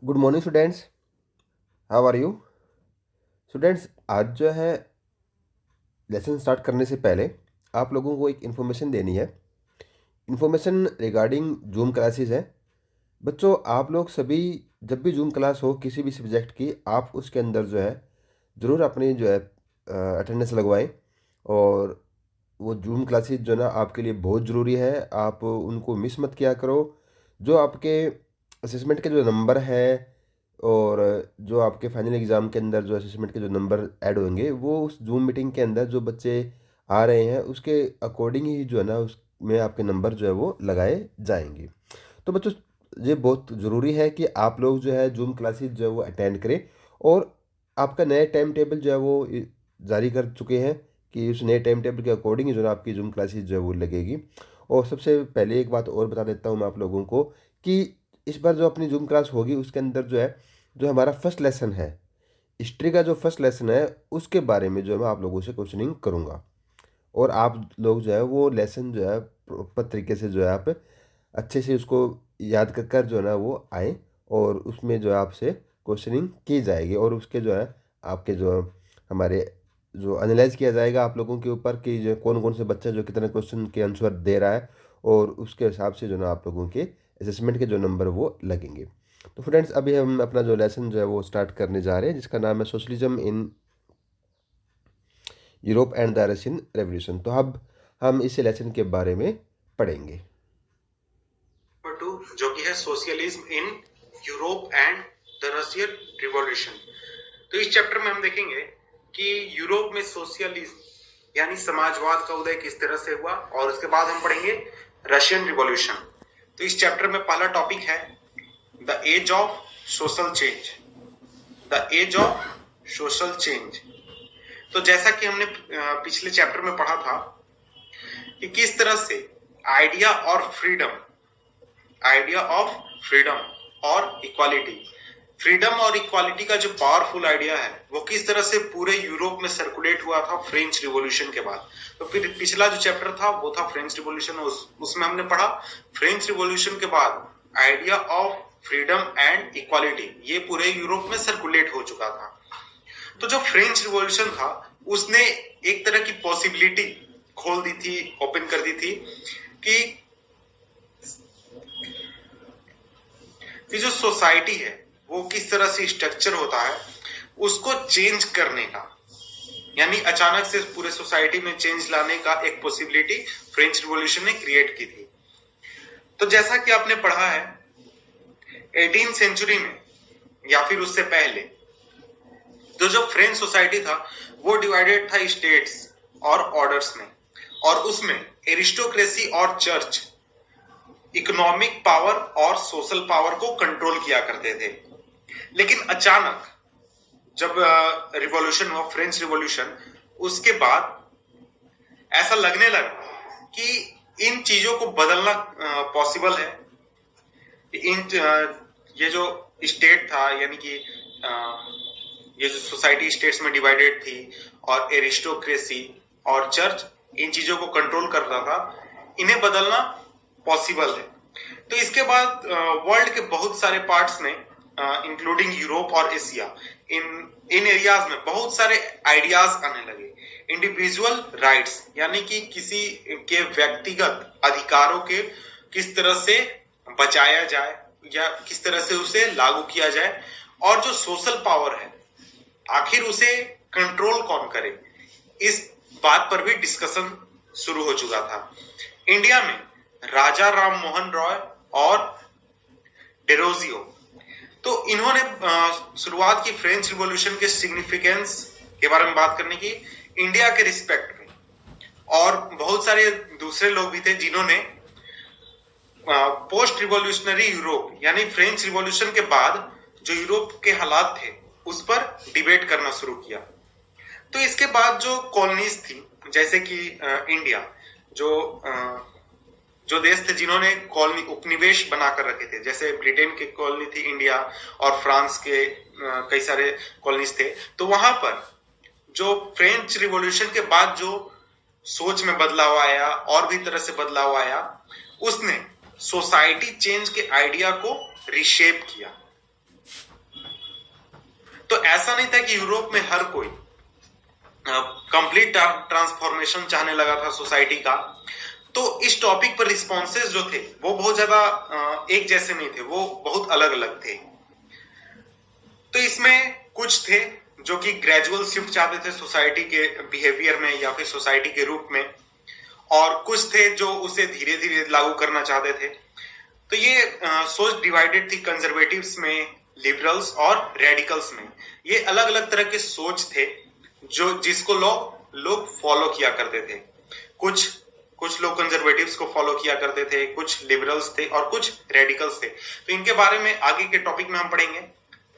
Good morning students. How are you students? आज जो है लेसन स्टार्ट करने से पहले आप लोगों को एक इन्फॉर्मेशन देनी है। इन्फॉर्मेशन रिगार्डिंग जूम क्लासेस है। बच्चों, आप लोग सभी जब भी जूम क्लास हो किसी भी सब्जेक्ट की, आप उसके अंदर जो है ज़रूर अपनी जो है अटेंडेंस लगवाएं। और वो जूम क्लासेस जो है ना आपके लिए बहुत ज़रूरी है, आप उनको मिस मत किया करो। जो आपके असेसमेंट के जो नंबर है और जो आपके फाइनल एग्ज़ाम के अंदर जो असेसमेंट के जो नंबर ऐड होंगे, वो उस जूम मीटिंग के अंदर जो बच्चे आ रहे हैं उसके अकॉर्डिंग ही जो है ना उसमें आपके नंबर जो है वो लगाए जाएंगे। तो बच्चों, ये बहुत ज़रूरी है कि आप लोग जो है जूम क्लासेस जो है वो अटेंड करें। और आपका नया टाइम टेबल जो है वो जारी कर चुके हैं कि उस नए टाइम टेबल के अकॉर्डिंग ही जो है ना आपकी जूम क्लासेस जो है वो लगेगी। और सबसे पहले एक बात और बता देता हूँ मैं आप लोगों को कि इस बार जो अपनी जूम क्लास होगी उसके अंदर जो है जो हमारा फर्स्ट लेसन है, हिस्ट्री का जो फर्स्ट लेसन है, उसके बारे में जो है मैं आप लोगों से क्वेश्चनिंग करूँगा। और आप लोग जो है वो लेसन जो है प्रॉपर तरीके से जो है आप अच्छे से उसको याद कर कर जो है ना वो आए। और उसमें जो है आपसे क्वेश्चनिंग की जाएगी और उसके जो है आपके जो हमारे जो एनालाइज किया जाएगा आप लोगों के ऊपर कि जो कौन कौन से बच्चे जो कितने क्वेश्चन के आंसर दे रहा है, और उसके हिसाब से जो ना आप लोगों के असेसमेंट के जो नंबर वो लगेंगे। तो फ्रेंड्स, अभी हम अपना जो लेसन जो है वो स्टार्ट करने जा रहे हैं, जिसका नाम है socialism in Europe and the Russian revolution. तो अब हम इस लेसन के बारे में पढ़ेंगे। नंबर 2 जो कि है socialism in Europe and the Russian revolution. तो इस चैप्टर में हम देखेंगे कि यूरोप में सोशलिज्म यानी समाजवाद का उदय किस तरह से हुआ, और उसके बाद हम पढ़ेंगे रशियन रिवॉल्यूशन। तो इस चैप्टर में पहला टॉपिक है the age of social change. The age of social change. तो जैसा कि हमने पिछले चैप्टर में पढ़ा था कि किस तरह से आइडिया ऑफ फ्रीडम और इक्वालिटी, फ्रीडम और इक्वालिटी का जो पावरफुल आइडिया है वो किस तरह से पूरे यूरोप में सर्कुलेट हुआ था फ्रेंच रिवॉल्यूशन के बाद। तो फिर पिछला जो चैप्टर था वो था फ्रेंच रिवॉल्यूशन। उसमें हमने पढ़ा फ्रेंच रिवॉल्यूशन के बाद idea of freedom and equality ये पूरे यूरोप में सर्कुलेट हो चुका था। तो जो फ्रेंच रिवॉल्यूशन था उसने एक तरह की पॉसिबिलिटी खोल दी थी, ओपन कर दी थी कि जो सोसाइटी है वो किस तरह से स्ट्रक्चर होता है उसको चेंज करने का, यानी अचानक से पूरे सोसाइटी में चेंज लाने का एक पॉसिबिलिटी फ्रेंच रिवॉल्यूशन ने क्रिएट की थी। तो जैसा कि आपने पढ़ा है 18th सेंचुरी में या फिर उससे पहले तो जो फ्रेंच सोसाइटी था वो डिवाइडेड था स्टेट्स और ऑर्डर्स में, और उसमें एरिस्टोक्रेसी और चर्च इकोनॉमिक पावर और सोशल पावर को कंट्रोल किया करते थे। लेकिन अचानक जब रिवॉल्यूशन हुआ, फ्रेंच रिवॉल्यूशन, उसके बाद ऐसा लगने लगा कि इन चीजों को बदलना पॉसिबल है। इन ये जो स्टेट था, यानी कि ये जो सोसाइटी स्टेट्स में डिवाइडेड थी और एरिस्टोक्रेसी और चर्च इन चीजों को कंट्रोल कर रहा था, इन्हें बदलना पॉसिबल है। तो इसके बाद वर्ल्ड के बहुत सारे पार्ट्स में इंक्लूडिंग यूरोप और एशिया, इन एरियाज में बहुत सारे आइडियाज आने लगे। इंडिविजुअल राइट्स यानी कि किसी के व्यक्तिगत अधिकारों के किस तरह से बचाया जाए या किस तरह से उसे लागू किया जाए, और जो सोशल पावर है आखिर उसे कंट्रोल कौन करे, इस बात पर भी डिस्कशन शुरू हो चुका था। इंडिया में राजा राम मोहन रॉय और डेरोजियो, तो इन्होंने शुरुआत की फ्रेंच रिवॉल्यूशन के सिग्निफिकेंस के बारे में बात करने की इंडिया के रिस्पेक्ट में। और बहुत सारे दूसरे लोग भी थे जिन्होंने पोस्ट रिवॉल्यूशनरी यूरोप यानी फ्रेंच रिवॉल्यूशन के बाद जो यूरोप के हालात थे उस पर डिबेट करना शुरू किया। तो इसके बाद जो कॉलोनीज थी, जैसे कि इंडिया, जो देश थे जिन्होंने कॉलोनी उपनिवेश बनाकर रखे थे, जैसे ब्रिटेन की कॉलोनी थी इंडिया और फ्रांस के कई सारे कॉलोनीज थे, तो वहां पर जो फ्रेंच रिवॉल्यूशन के बाद जो सोच में बदलाव आया और भी तरह से बदलाव आया, उसने सोसाइटी चेंज के आइडिया को रिशेप किया। तो ऐसा नहीं था कि यूरोप में हर कोई कंप्लीट ट्रांसफॉर्मेशन चाहने लगा था सोसाइटी का। तो इस टॉपिक पर रिस्पॉन्सेज जो थे वो बहुत ज्यादा एक जैसे नहीं थे, वो बहुत अलग अलग थे। तो इसमें कुछ थे जो कि ग्रेजुअल शिफ्ट चाहते थे सोसाइटी के बिहेवियर में या फिर सोसाइटी के रूप में, और कुछ थे जो उसे धीरे धीरे लागू करना चाहते थे। तो ये सोच डिवाइडेड थी कंजर्वेटिव्स में, लिबरल्स और रेडिकल्स में। ये अलग अलग तरह के सोच थे जो जिसको लोग फॉलो किया करते थे। कुछ कुछ लोग कंजर्वेटिव्स को फॉलो किया करते थे, कुछ लिबरल्स थे और कुछ रेडिकल्स थे। तो इनके बारे में आगे के टॉपिक में हम पढ़ेंगे।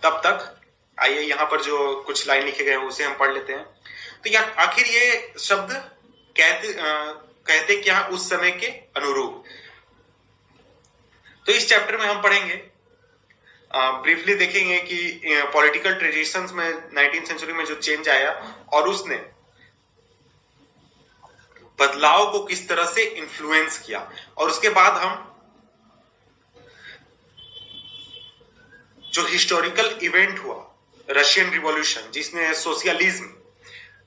तब तक आइए यहाँ पर जो कुछ लाइन लिखे गए हैं उसे हम पढ़ लेते हैं। तो आखिर ये शब्द कहते क्या उस समय के अनुरूप। तो इस चैप्टर में हम पढ़ेंगे, ब्रीफली देखेंगे कि पॉलिटिकल ट्रेडिशंस में 19th सेंचुरी में जो चेंज आया और उसने बदलाव को किस तरह से इन्फ्लुएंस किया, और उसके बाद हम जो हिस्टोरिकल इवेंट हुआ रशियन रिवॉल्यूशन, जिसने सोशलिज्म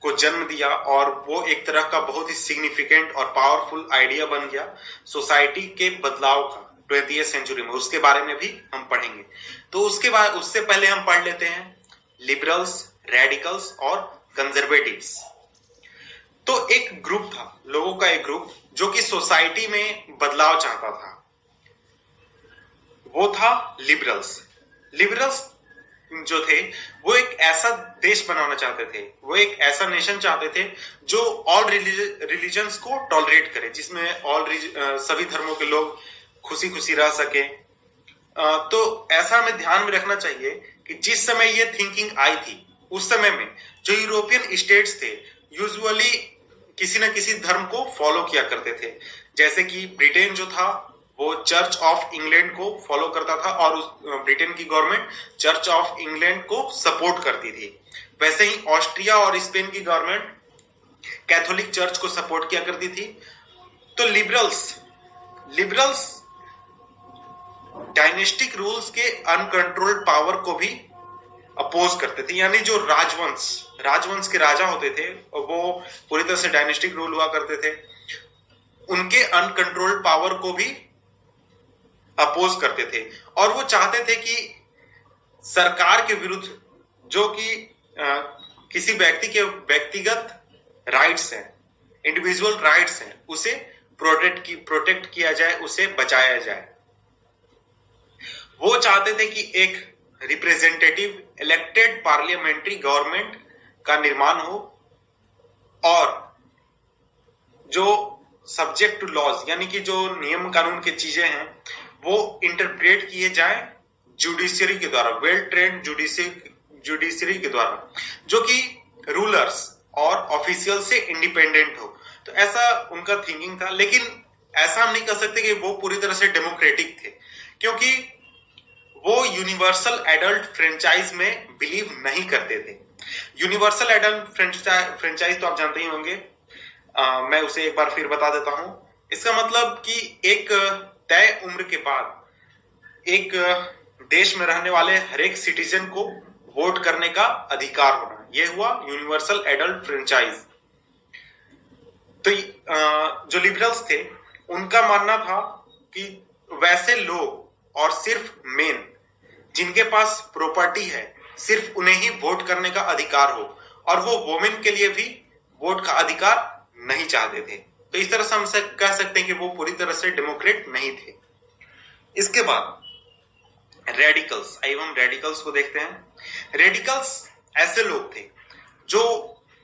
को जन्म दिया और वो एक तरह का बहुत ही सिग्निफिकेंट और पावरफुल आइडिया बन गया सोसाइटी के बदलाव का 20th सेंचुरी में, उसके बारे में भी हम पढ़ेंगे। तो उसके बाद उससे पहले हम पढ़ लेते हैं लिबरल्स, रेडिकल्स और कंजर्वेटिव्स। तो एक ग्रुप था, लोगों का एक ग्रुप जो कि सोसाइटी में बदलाव चाहता था, वो था लिबरल्स। लिबरल्स जो थे वो एक ऐसा देश बनाना चाहते थे, वो एक ऐसा नेशन चाहते थे जो ऑल रिलीजन्स को टॉलरेट करे, जिसमें सभी धर्मों के लोग खुशी खुशी रह सके। तो ऐसा हमें ध्यान में रखना चाहिए कि जिस समय ये थिंकिंग आई थी उस समय में जो यूरोपियन स्टेट्स थे यूजुअली किसी न किसी धर्म को फॉलो किया करते थे। जैसे कि ब्रिटेन जो था वो चर्च ऑफ इंग्लैंड को फॉलो करता था और ब्रिटेन की गवर्नमेंट चर्च ऑफ इंग्लैंड को सपोर्ट करती थी। वैसे ही ऑस्ट्रिया और स्पेन की गवर्नमेंट कैथोलिक चर्च को सपोर्ट किया करती थी। तो लिबरल्स डायनेस्टिक रूल्स के अनकंट्रोल्ड पावर को भी अपोज करते थे, यानी जो राजवंश के राजा होते थे वो पूरी तरह से डायनेस्टिक रूल हुआ करते थे, उनके अनकंट्रोल्ड पावर को भी अपोज करते थे। और वो चाहते थे कि सरकार के विरुद्ध जो कि किसी व्यक्ति के व्यक्तिगत राइट्स हैं, इंडिविजुअल राइट्स हैं, उसे प्रोटेक्ट किया जाए, उसे बचाया जाए। वो चाहते थे कि एक रिप्रेजेंटेटिव इलेक्टेड पार्लियामेंट्री गवर्नमेंट का निर्माण हो और जो सब्जेक्ट टू लॉज, यानी कि जो नियम कानून की चीजें हैं वो इंटरप्रेट किए जाए जुडिशरी के द्वारा, वेल ट्रेंड जुडिशरी के द्वारा, जो कि रूलर्स और ऑफिशियल से इंडिपेंडेंट हो। तो ऐसा उनका थिंकिंग था। लेकिन ऐसा हम नहीं कर सकते कि वो पूरी तरह से डेमोक्रेटिक थे, क्योंकि वो यूनिवर्सल एडल्ट फ्रेंचाइज में बिलीव नहीं करते थे। यूनिवर्सल एडल्ट फ्रेंचाइज तो आप जानते ही होंगे, मैं उसे एक बार फिर बता देता हूं। इसका मतलब कि एक तय उम्र के बाद एक देश में रहने वाले हर एक सिटीजन को वोट करने का अधिकार होना, यह हुआ यूनिवर्सल एडल्ट फ्रेंचाइज। तो जो लिबरल्स थे उनका मानना था कि वैसे लोग और सिर्फ मेन जिनके पास प्रॉपर्टी है सिर्फ उन्हें ही वोट करने का अधिकार हो, और वो वोमेन के लिए भी वोट का अधिकार नहीं चाहते थे। तो इस तरह से हम कह सकते हैं कि वो पूरी तरह से डेमोक्रेट नहीं थे। इसके बाद रेडिकल्स, आइए हम रेडिकल्स को देखते हैं। रेडिकल्स ऐसे लोग थे जो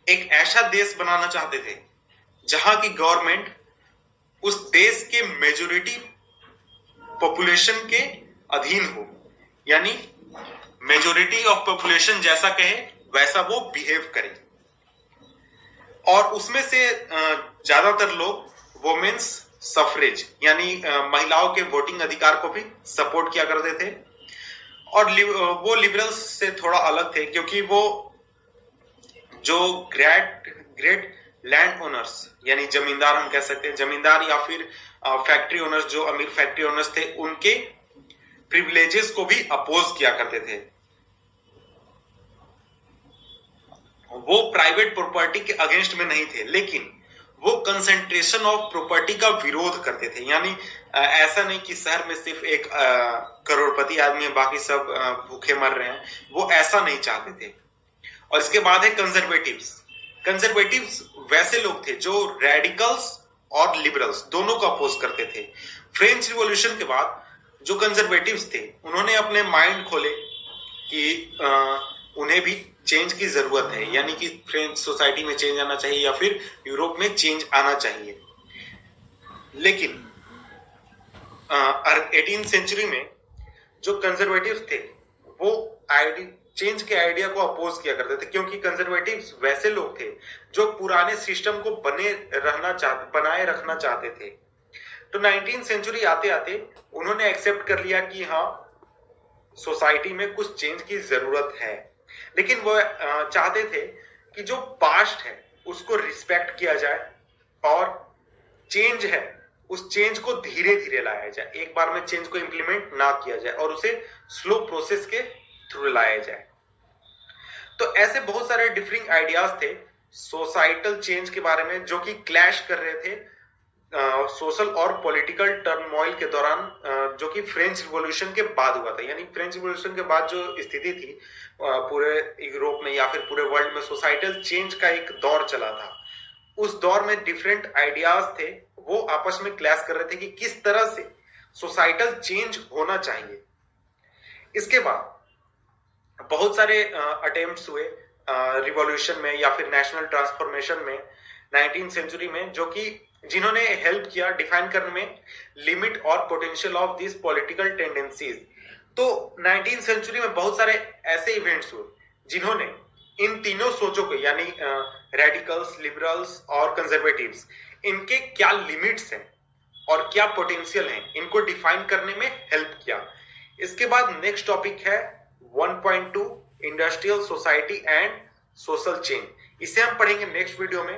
एक ऐसा देश बनाना चाहते थे जहां की गवर्नमेंट उस देश के मेजोरिटी पॉपुलेशन के अधीन हो, यानी मेजोरिटी ऑफ पॉपुलेशन जैसा कहे वैसा वो बिहेव करे, और उसमें से ज्यादातर लोग वोमेन्स सफरेज यानी महिलाओं के वोटिंग अधिकार को भी सपोर्ट किया करते थे। और वो लिबरल्स से थोड़ा अलग थे, क्योंकि वो जो ग्रेट लैंड ओनर्स यानी जमींदार, हम कह सकते हैं जमींदार, या फिर फैक्ट्री ओनर्स, जो अमीर फैक्ट्री ओनर्स थे, उनके प्रिविलेजेस को भी अपोज किया करते थे। वो प्राइवेट प्रॉपर्टी के अगेंस्ट में नहीं थे, लेकिन वो कंसेंट्रेशन ऑफ प्रॉपर्टी का विरोध करते थे। यानी ऐसा नहीं कि शहर में सिर्फ एक करोड़पति आदमी है, बाकी सब भूखे मर रहे हैं, वो ऐसा नहीं चाहते थे। और इसके बाद है कंजर्वेटिव्स। कंजर्वेटिव्स वैसे लोग थे जो रेडिकल्स और लिबरल्स दोनों को अपोज करते थे। फ्रेंच रिवॉल्यूशन के बाद जो कंजर्वेटिव्स थे उन्होंने अपने माइंड खोले कि उन्हें भी चेंज की जरूरत है, यानी कि फ्रेंच सोसाइटी में चेंज आना चाहिए या फिर यूरोप में चेंज आना चाहिए। लेकिन 18th सेंचुरी में जो कंजर्वेटिव्स थे वो चेंज के आइडिया को अपोज किया करते थे, क्योंकि कंजर्वेटिव्स वैसे लोग थे जो पुराने सिस्टम को बनाए रखना चाहते थे। तो 19th सेंचुरी आते आते उन्होंने एक्सेप्ट कर लिया कि हाँ, सोसाइटी में कुछ चेंज की जरूरत है, लेकिन वो चाहते थे कि जो पास्ट है उसको रिस्पेक्ट किया जाए और चेंज है उस चेंज को धीरे धीरे लाया जाए, एक बार में चेंज को इंप्लीमेंट ना किया जाए और उसे स्लो प्रोसेस के थ्रू लाया जाए। तो ऐसे बहुत सारे डिफरिंग आइडियाज थे सोसाइटल चेंज के बारे में जो कि क्लैश कर रहे थे सोशल और पॉलिटिकल टर्मोइल के दौरान, जो कि फ्रेंच रिवॉल्यूशन के बाद हुआ था। यानी फ्रेंच रिवॉल्यूशन के बाद जो स्थिति थी पूरे यूरोप में या फिर पूरे वर्ल्ड में सोसाइटल चेंज का एक दौर चला था, उस दौर में डिफरेंट आइडियाज थे, वो आपस में क्लैश कर रहे थे कि किस तरह से सोसाइटल चेंज होना चाहिए। इसके बाद बहुत सारे अटेम्प्ट्स हुए रिवॉल्यूशन में या फिर नेशनल ट्रांसफॉर्मेशन में 19th सेंचुरी में, जो कि जिन्होंने हेल्प किया डिफाइन करने में लिमिट और potential of this political tendencies. तो 19th सेंचुरी में बहुत सारे ऐसे इवेंट्स हुए जिन्होंने इन तीनों सोचों को, यानी रेडिकल्स, लिबरल्स और कंजर्वेटिव्स, इनके क्या लिमिट्स हैं और क्या पोटेंशियल हैं, इनको डिफाइन करने में हेल्प किया। इसके बाद नेक्स्ट टॉपिक है 1.2 industrial society and social change. इसे हम पढ़ेंगे नेक्स्ट वीडियो में।